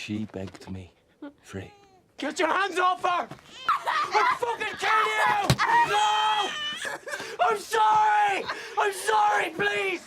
She begged me free. Get your hands off her! I'll fucking kill you! No! I'm sorry! I'm sorry, please!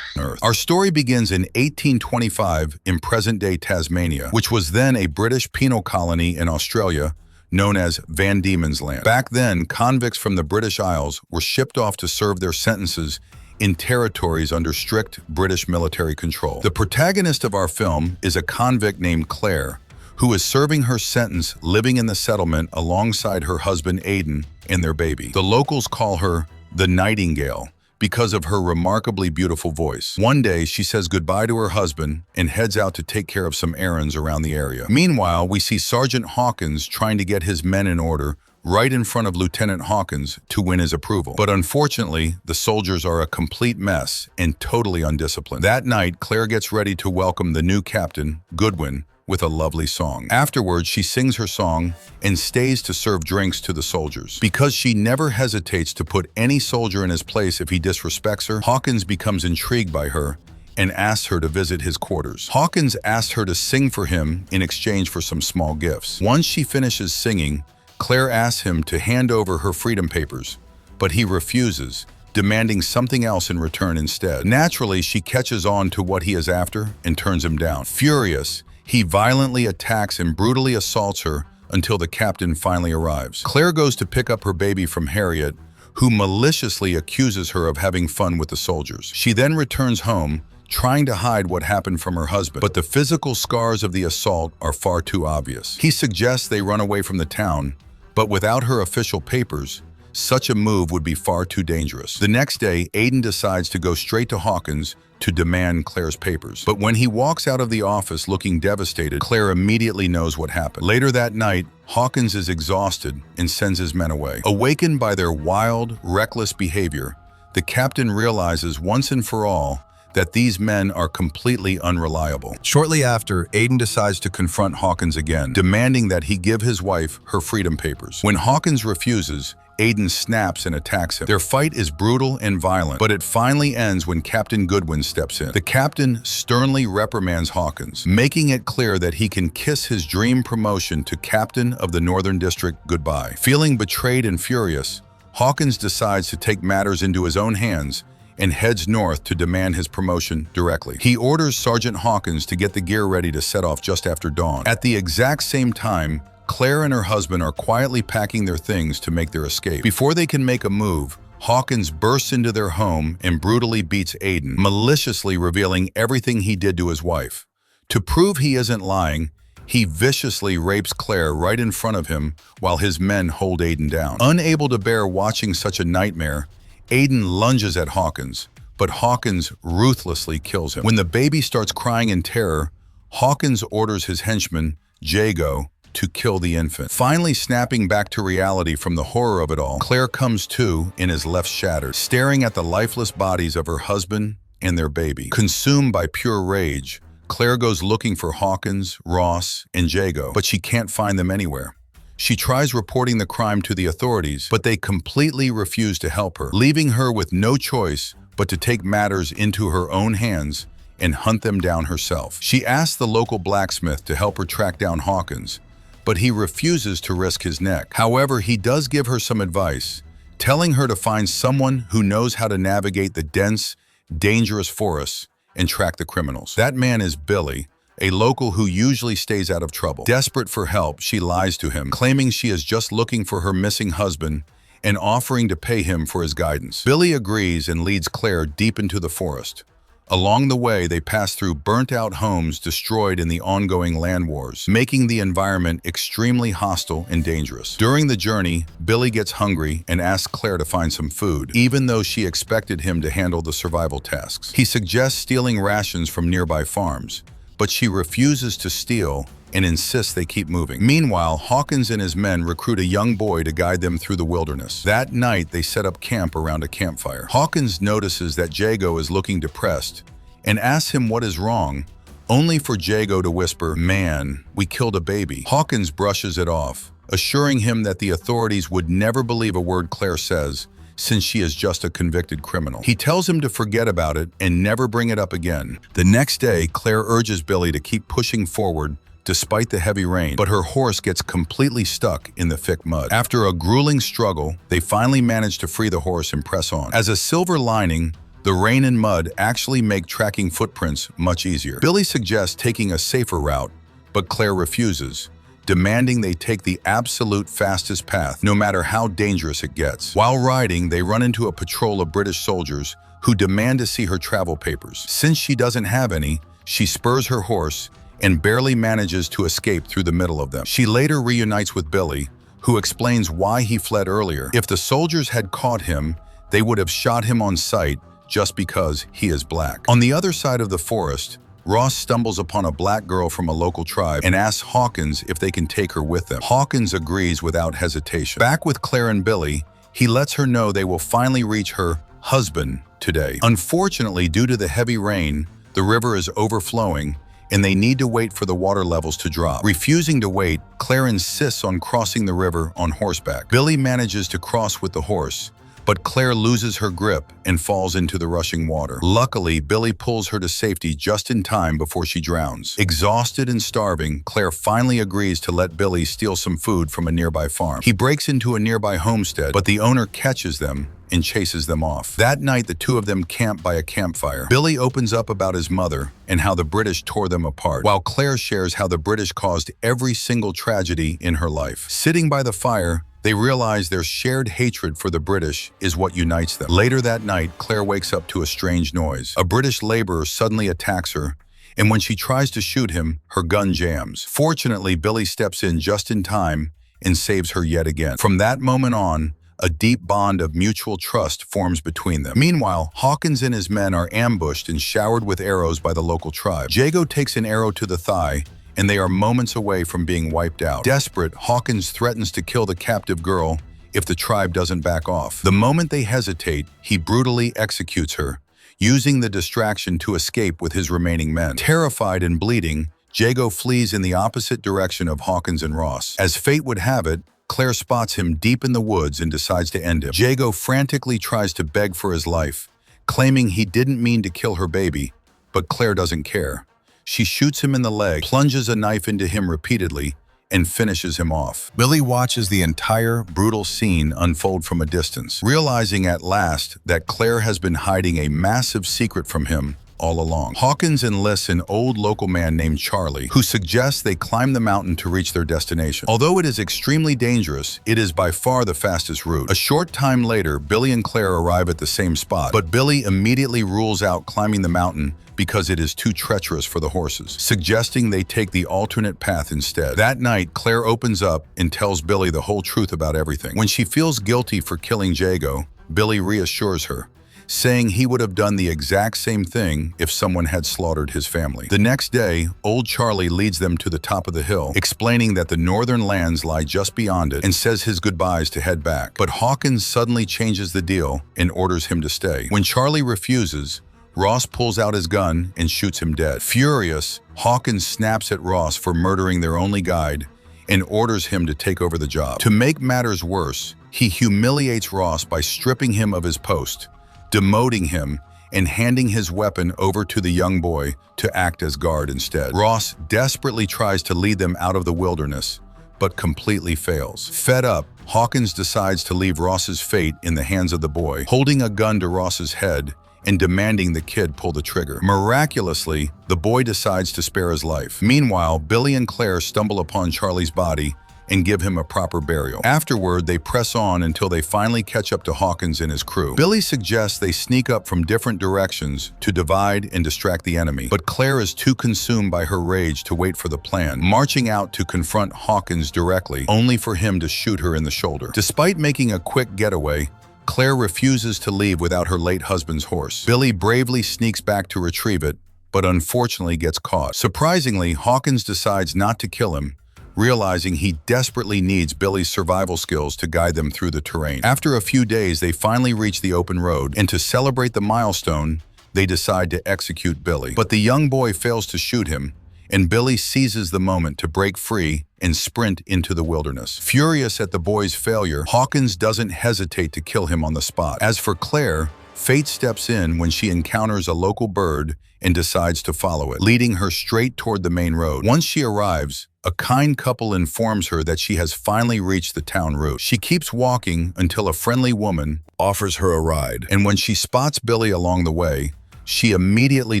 Our story begins in 1825 in present-day Tasmania, which was then a British penal colony in Australia known as Van Diemen's Land. Back then, convicts from the British Isles were shipped off to serve their sentences in territories under strict British military control. The protagonist of our film is a convict named Clare, who is serving her sentence living in the settlement alongside her husband Aidan and their baby. The locals call her the Nightingale because of her remarkably beautiful voice. One day, she says goodbye to her husband and heads out to take care of some errands around the area. Meanwhile, we see Sergeant Hawkins trying to get his men in order right in front of Lieutenant Hawkins to win his approval. But unfortunately, the soldiers are a complete mess and totally undisciplined. That night, Claire gets ready to welcome the new captain, Goodwin, with a lovely song. Afterwards, she sings her song and stays to serve drinks to the soldiers. Because she never hesitates to put any soldier in his place if he disrespects her, Hawkins becomes intrigued by her and asks her to visit his quarters. Hawkins asks her to sing for him in exchange for some small gifts. Once she finishes singing, Claire asks him to hand over her freedom papers, but he refuses, demanding something else in return instead. Naturally, she catches on to what he is after and turns him down. Furious, he violently attacks and brutally assaults her until the captain finally arrives. Claire goes to pick up her baby from Harriet, who maliciously accuses her of having fun with the soldiers. She then returns home, trying to hide what happened from her husband, but the physical scars of the assault are far too obvious. He suggests they run away from the town, but without her official papers, such a move would be far too dangerous. The next day, Aidan decides to go straight to Hawkins to demand Claire's papers. But when he walks out of the office looking devastated, Claire immediately knows what happened. Later that night, Hawkins is exhausted and sends his men away. Awakened by their wild, reckless behavior, the captain realizes once and for all that these men are completely unreliable. Shortly after, Aidan decides to confront Hawkins again, demanding that he give his wife her freedom papers. When Hawkins refuses, Aidan snaps and attacks him. Their fight is brutal and violent, but it finally ends when Captain Goodwin steps in. The captain sternly reprimands Hawkins, making it clear that he can kiss his dream promotion to captain of the Northern District goodbye. Feeling betrayed and furious, Hawkins decides to take matters into his own hands and heads north to demand his promotion directly. He orders Sergeant Hawkins to get the gear ready to set off just after dawn. At the exact same time, Claire and her husband are quietly packing their things to make their escape. Before they can make a move, Hawkins bursts into their home and brutally beats Aidan, maliciously revealing everything he did to his wife. To prove he isn't lying, he viciously rapes Claire right in front of him while his men hold Aidan down. Unable to bear watching such a nightmare, Aidan lunges at Hawkins, but Hawkins ruthlessly kills him. When the baby starts crying in terror, Hawkins orders his henchman, Jago, to kill the infant. Finally snapping back to reality from the horror of it all, Claire comes to and is left shattered, staring at the lifeless bodies of her husband and their baby. Consumed by pure rage, Claire goes looking for Hawkins, Ross, and Jago, but she can't find them anywhere. She tries reporting the crime to the authorities, but they completely refuse to help her, leaving her with no choice but to take matters into her own hands and hunt them down herself. She asks the local blacksmith to help her track down Hawkins, but he refuses to risk his neck. However, he does give her some advice, telling her to find someone who knows how to navigate the dense, dangerous forests and track the criminals. That man is Billy, a local who usually stays out of trouble. Desperate for help, she lies to him, claiming she is just looking for her missing husband and offering to pay him for his guidance. Billy agrees and leads Claire deep into the forest. Along the way, they pass through burnt-out homes destroyed in the ongoing land wars, making the environment extremely hostile and dangerous. During the journey, Billy gets hungry and asks Claire to find some food, even though she expected him to handle the survival tasks. He suggests stealing rations from nearby farms, but she refuses to steal and insists they keep moving. Meanwhile, Hawkins and his men recruit a young boy to guide them through the wilderness. That night, they set up camp around a campfire. Hawkins notices that Jago is looking depressed and asks him what is wrong, only for Jago to whisper, "Man, we killed a baby." Hawkins brushes it off, assuring him that the authorities would never believe a word Claire says, since she is just a convicted criminal. He tells him to forget about it and never bring it up again. The next day, Claire urges Billy to keep pushing forward despite the heavy rain, but her horse gets completely stuck in the thick mud. After a grueling struggle, they finally manage to free the horse and press on. As a silver lining, the rain and mud actually make tracking footprints much easier. Billy suggests taking a safer route, but Claire refuses, demanding they take the absolute fastest path, no matter how dangerous it gets. While riding, they run into a patrol of British soldiers who demand to see her travel papers. Since she doesn't have any, she spurs her horse and barely manages to escape through the middle of them. She later reunites with Billy, who explains why he fled earlier. If the soldiers had caught him, they would have shot him on sight just because he is black. On the other side of the forest, Ross stumbles upon a black girl from a local tribe and asks Hawkins if they can take her with them. Hawkins agrees without hesitation. Back with Claire and Billy, he lets her know they will finally reach her husband today. Unfortunately, due to the heavy rain, the river is overflowing and they need to wait for the water levels to drop. Refusing to wait, Claire insists on crossing the river on horseback. Billy manages to cross with the horse, but Claire loses her grip and falls into the rushing water. Luckily, Billy pulls her to safety just in time before she drowns. Exhausted and starving, Claire finally agrees to let Billy steal some food from a nearby farm. He breaks into a nearby homestead, but the owner catches them and chases them off. That night, the two of them camp by a campfire. Billy opens up about his mother and how the British tore them apart, while Claire shares how the British caused every single tragedy in her life. Sitting by the fire, they realize their shared hatred for the British is what unites them. Later that night, Claire wakes up to a strange noise. A British laborer suddenly attacks her, and when she tries to shoot him, her gun jams. Fortunately, Billy steps in just in time and saves her yet again. From that moment on, a deep bond of mutual trust forms between them. Meanwhile, Hawkins and his men are ambushed and showered with arrows by the local tribe. Jago takes an arrow to the thigh, and they are moments away from being wiped out. Desperate, Hawkins threatens to kill the captive girl if the tribe doesn't back off. The moment they hesitate, he brutally executes her, using the distraction to escape with his remaining men. Terrified and bleeding, Jago flees in the opposite direction of Hawkins and Ross. As fate would have it, Claire spots him deep in the woods and decides to end him. Jago frantically tries to beg for his life, claiming he didn't mean to kill her baby, but Claire doesn't care. She shoots him in the leg, plunges a knife into him repeatedly, and finishes him off. Billy watches the entire brutal scene unfold from a distance, realizing at last that Claire has been hiding a massive secret from him all along. Hawkins enlists an old local man named Charlie, who suggests they climb the mountain to reach their destination. Although it is extremely dangerous, it is by far the fastest route. A short time later, Billy and Claire arrive at the same spot, but Billy immediately rules out climbing the mountain because it is too treacherous for the horses, suggesting they take the alternate path instead. That night, Claire opens up and tells Billy the whole truth about everything. When she feels guilty for killing Jago, Billy reassures her, saying he would have done the exact same thing if someone had slaughtered his family. The next day, old Charlie leads them to the top of the hill, explaining that the northern lands lie just beyond it and says his goodbyes to head back. But Hawkins suddenly changes the deal and orders him to stay. When Charlie refuses, Ross pulls out his gun and shoots him dead. Furious, Hawkins snaps at Ross for murdering their only guide and orders him to take over the job. To make matters worse, he humiliates Ross by stripping him of his post, demoting him, and handing his weapon over to the young boy to act as guard instead. Ross desperately tries to lead them out of the wilderness, but completely fails. Fed up, Hawkins decides to leave Ross's fate in the hands of the boy, holding a gun to Ross's head and demanding the kid pull the trigger. Miraculously, the boy decides to spare his life. Meanwhile, Billy and Claire stumble upon Charlie's body and give him a proper burial. Afterward, they press on until they finally catch up to Hawkins and his crew. Billy suggests they sneak up from different directions to divide and distract the enemy, but Claire is too consumed by her rage to wait for the plan, marching out to confront Hawkins directly, only for him to shoot her in the shoulder. Despite making a quick getaway, Claire refuses to leave without her late husband's horse. Billy bravely sneaks back to retrieve it, but unfortunately gets caught. Surprisingly, Hawkins decides not to kill him, realizing he desperately needs Billy's survival skills to guide them through the terrain. After a few days, they finally reach the open road, and to celebrate the milestone, they decide to execute Billy. But the young boy fails to shoot him, and Billy seizes the moment to break free and sprint into the wilderness. Furious at the boy's failure, Hawkins doesn't hesitate to kill him on the spot. As for Claire, fate steps in when she encounters a local bird and decides to follow it, leading her straight toward the main road. Once she arrives, a kind couple informs her that she has finally reached the town route. She keeps walking until a friendly woman offers her a ride, and when she spots Billy along the way, she immediately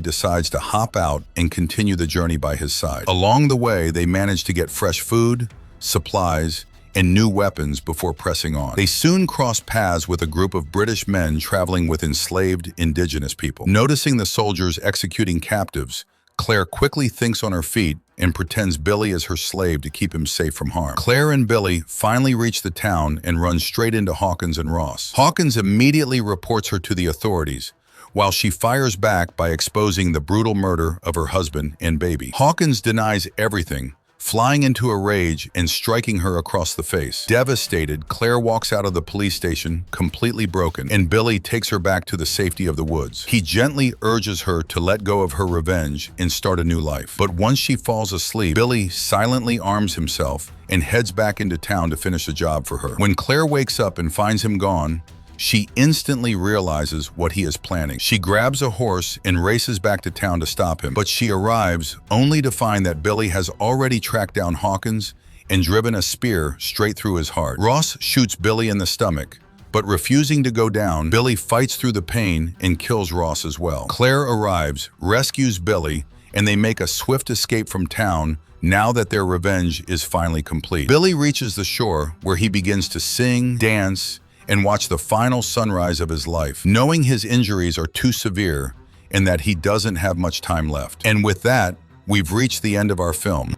decides to hop out and continue the journey by his side. Along the way, they manage to get fresh food, supplies, and new weapons before pressing on. They soon cross paths with a group of British men traveling with enslaved indigenous people. Noticing the soldiers executing captives, Claire quickly thinks on her feet and pretends Billy is her slave to keep him safe from harm. Claire and Billy finally reach the town and run straight into Hawkins and Ross. Hawkins immediately reports her to the authorities, while she fires back by exposing the brutal murder of her husband and baby. Hawkins denies everything, flying into a rage and striking her across the face. Devastated, Claire walks out of the police station completely broken, and Billy takes her back to the safety of the woods. He gently urges her to let go of her revenge and start a new life. But once she falls asleep, Billy silently arms himself and heads back into town to finish the job for her. When Claire wakes up and finds him gone, she instantly realizes what he is planning. She grabs a horse and races back to town to stop him, but she arrives only to find that Billy has already tracked down Hawkins and driven a spear straight through his heart. Ross shoots Billy in the stomach, but refusing to go down, Billy fights through the pain and kills Ross as well. Claire arrives, rescues Billy, and they make a swift escape from town now that their revenge is finally complete. Billy reaches the shore where he begins to sing, dance, and watch the final sunrise of his life, knowing his injuries are too severe and that he doesn't have much time left. And with that, we've reached the end of our film.